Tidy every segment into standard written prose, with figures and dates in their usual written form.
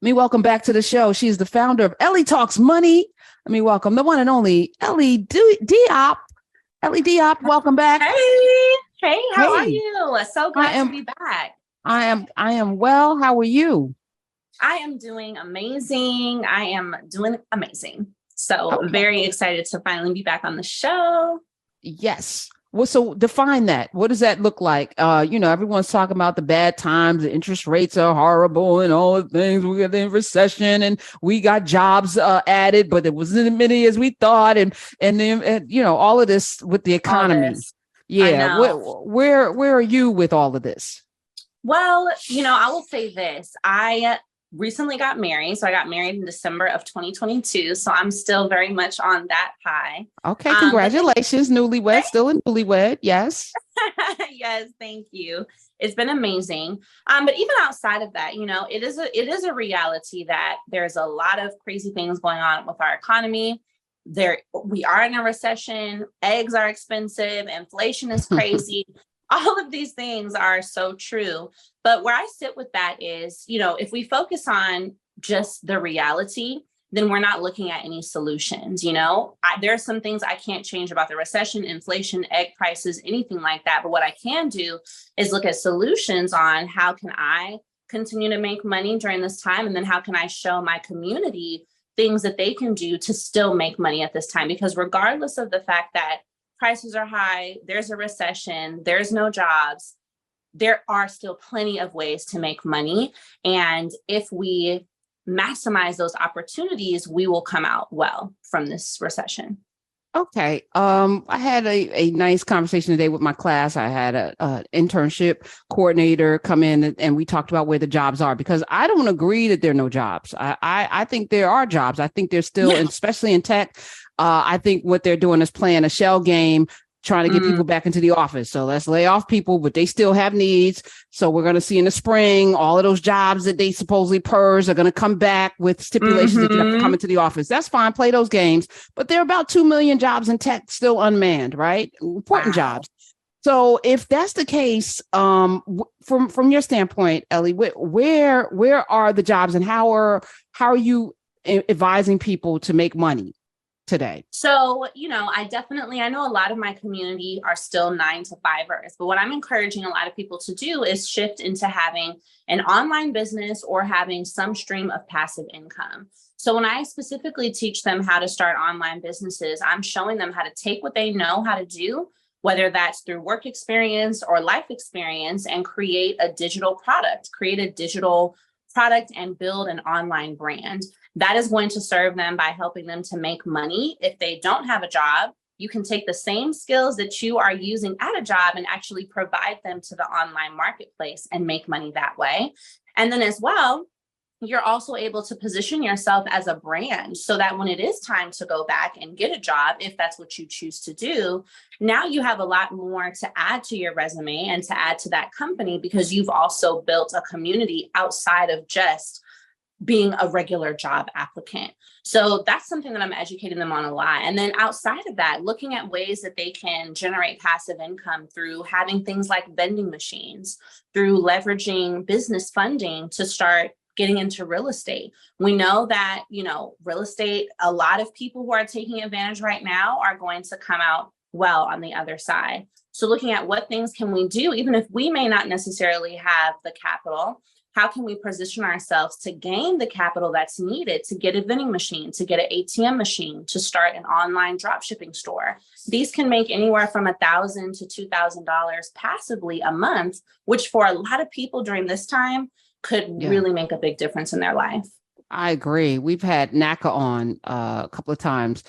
Welcome back to the show. She's the founder of Ellie Talks Money. Welcome the one and only Diop. Ellie Diop, welcome back. Hey, how are Hey, you? So glad to be back. I am well. How are you? I am doing amazing. So Okay. very excited to finally be back on the show. Yes. Well, so define that. What does that look like? Everyone's talking about the bad times, the interest rates are horrible and all the things. We got the recession and we got jobs added, but it wasn't as many as we thought. And then all of this with the All economy. this. I Yeah. know. Where are you with all of this? Well, I will say this. I recently got married. So I got married in December of 2022. So I'm still very much on that high. Okay, congratulations, newlywed, still a newlywed. Yes. Yes, thank you. It's been amazing. But even outside of that, it is a reality that there's a lot of crazy things going on with our economy. We are in a recession. Eggs are expensive. Inflation is crazy. All of these things are so true. But where I sit with that is, if we focus on just the reality, then we're not looking at any solutions. There are some things I can't change about the recession, inflation, egg prices, anything like that. But what I can do is look at solutions on how can I continue to make money during this time? And then how can I show my community things that they can do to still make money at this time? Because regardless of the fact that prices are high, there's a recession, there's no jobs, there are still plenty of ways to make money. And if we maximize those opportunities, we will come out well from this recession. Okay. I had a nice conversation today with my class. I had a internship coordinator come in and we talked about where the jobs are, because I don't agree that there are no jobs. I think there are jobs. I think there's still, especially in tech. I think what they're doing is playing a shell game, trying to get people back into the office. So let's lay off people, but they still have needs. So we're going to see in the spring, all of those jobs that they supposedly purge are going to come back with stipulations that you have to come into the office. That's fine. Play those games. But there are about 2 million jobs in tech still unmanned, right? Important jobs. So if that's the case, from your standpoint, Ellie, where are the jobs and how are you advising people to make money today? So, I know a lot of my community are still 9-to-5ers, but what I'm encouraging a lot of people to do is shift into having an online business or having some stream of passive income. So when I specifically teach them how to start online businesses, I'm showing them how to take what they know how to do, whether that's through work experience or life experience, and create a digital product and build an online brand. That is going to serve them by helping them to make money. If they don't have a job, you can take the same skills that you are using at a job and actually provide them to the online marketplace and make money that way. And then as well, you're also able to position yourself as a brand so that when it is time to go back and get a job, if that's what you choose to do, now you have a lot more to add to your resume and to add to that company, because you've also built a community outside of just being a regular job applicant. So that's something that I'm educating them on a lot. And then outside of that, looking at ways that they can generate passive income through having things like vending machines, through leveraging business funding to start getting into real estate. We know that, real estate, a lot of people who are taking advantage right now are going to come out well on the other side. So looking at what things can we do, even if we may not necessarily have the capital, how can we position ourselves to gain the capital that's needed to get a vending machine, to get an ATM machine, to start an online dropshipping store? These can make anywhere from $1,000 to $2,000 passively a month, which for a lot of people during this time could really make a big difference in their life. I agree. We've had NACA on a couple of times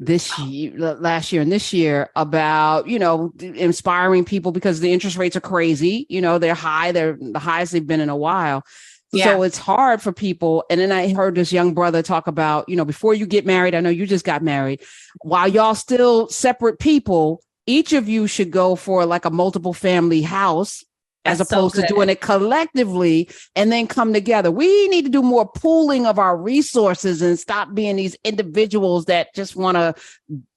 last year and this year about, inspiring people because the interest rates are crazy. They're high. They're the highest they've been in a while. Yeah. So it's hard for people. And then I heard this young brother talk about, before you get married, I know you just got married, while y'all still separate people, each of you should go for like a multiple family house, as opposed to doing it collectively and then come together. We need to do more pooling of our resources and stop being these individuals that just want to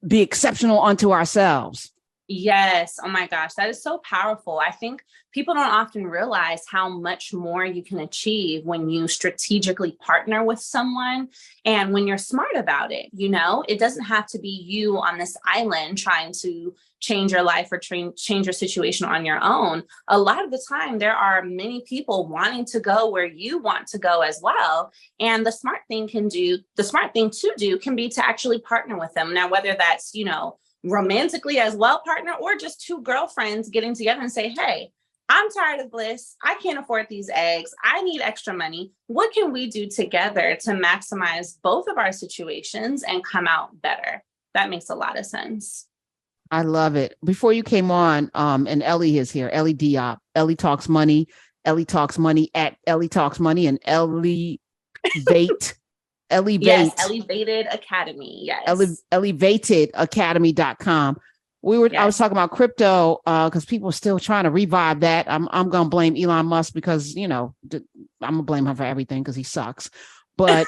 be exceptional unto ourselves. Yes. Oh my gosh. That is so powerful. I think people don't often realize how much more you can achieve when you strategically partner with someone and when you're smart about it. It doesn't have to be you on this island trying to change your life or change your situation on your own. A lot of the time, there are many people wanting to go where you want to go as well. And the smart thing to do can be to actually partner with them. Now, whether that's, romantically as well partner or just two girlfriends getting together and say, hey, I'm tired of bliss. I can't afford these eggs. I need extra money. What can we do together to maximize both of our situations and come out better? That makes a lot of sense. I love it. Before you came on, and Ellie is here, Ellie Diop, Ellie Talks Money, Ellie Talks Money at Ellie Talks Money, and Elevate, Elevate. Yes, Elevated Academy. Yes. ElevatedAcademy.com. I was talking about crypto because people are still trying to revive that. I'm gonna blame Elon Musk because I'm gonna blame him for everything because he sucks. But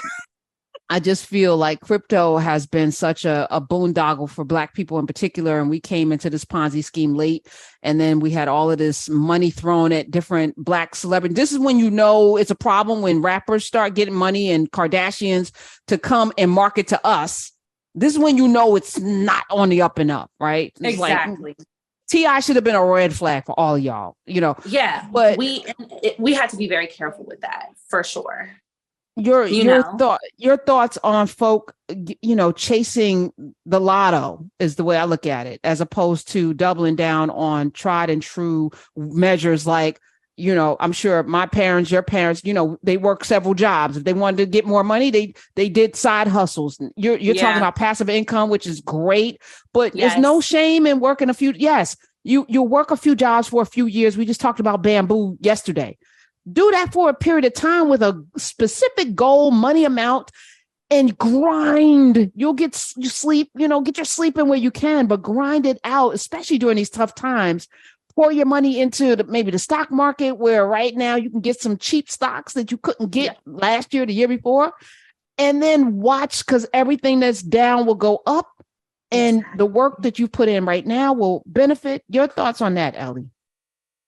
I just feel like crypto has been such a boondoggle for Black people in particular. And we came into this Ponzi scheme late. And then we had all of this money thrown at different Black celebrities. This is when it's a problem when rappers start getting money and Kardashians to come and market to us. This is when it's not on the up and up, right? It's exactly. Like, T.I. should have been a red flag for all y'all, Yeah, but we had to be very careful with that for sure. Your thoughts on folk, chasing the lotto is the way I look at it, as opposed to doubling down on tried and true measures like, I'm sure my parents, your parents, they work several jobs. If they wanted to get more money, they did side hustles. You're talking about passive income, which is great, but there's no shame in working a few. Yes, you'll work a few jobs for a few years. We just talked about bamboo yesterday. Do that for a period of time with a specific goal, money amount, and grind. You'll get your sleep, get your sleep in where you can, but grind it out, especially during these tough times. Pour your money into maybe the stock market, where right now you can get some cheap stocks that you couldn't get last year, the year before, and then watch, because everything that's down will go up, and the work that you put in right now will benefit. Your thoughts on that, Ellie?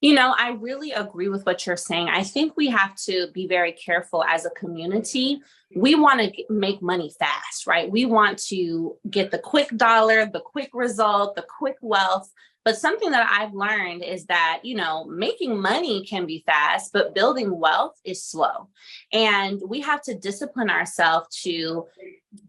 I really agree with what you're saying. I think we have to be very careful as a community. We want to make money fast, right? We want to get the quick dollar, the quick result, the quick wealth. But something that I've learned is that, making money can be fast, but building wealth is slow. And we have to discipline ourselves to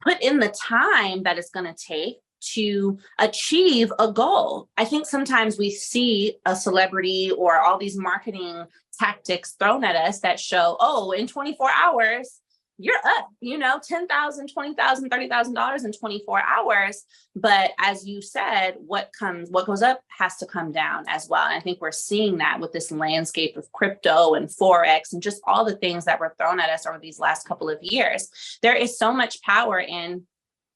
put in the time that it's going to take to achieve a goal. I think sometimes we see a celebrity or all these marketing tactics thrown at us that show, in 24 hours, you're up, $10,000, $20,000, $30,000 in 24 hours. But as you said, what goes up has to come down as well. And I think we're seeing that with this landscape of crypto and Forex and just all the things that were thrown at us over these last couple of years. There is so much power in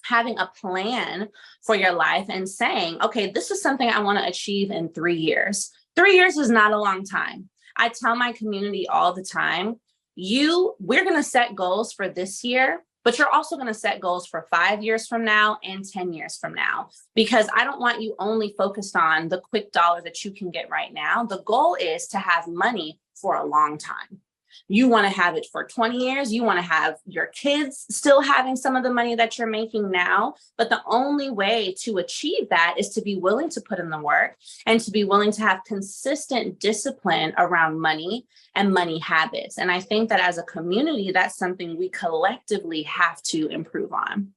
having a plan for your life and saying, okay, this is something I want to achieve in 3 years. 3 years is not a long time. I tell my community all the time, we're going to set goals for this year, but you're also going to set goals for 5 years from now and 10 years from now, because I don't want you only focused on the quick dollar that you can get right now. The goal is to have money for a long time. You want to have it for 20 years. You want to have your kids still having some of the money that you're making now. But the only way to achieve that is to be willing to put in the work and to be willing to have consistent discipline around money and money habits. And I think that as a community, that's something we collectively have to improve on.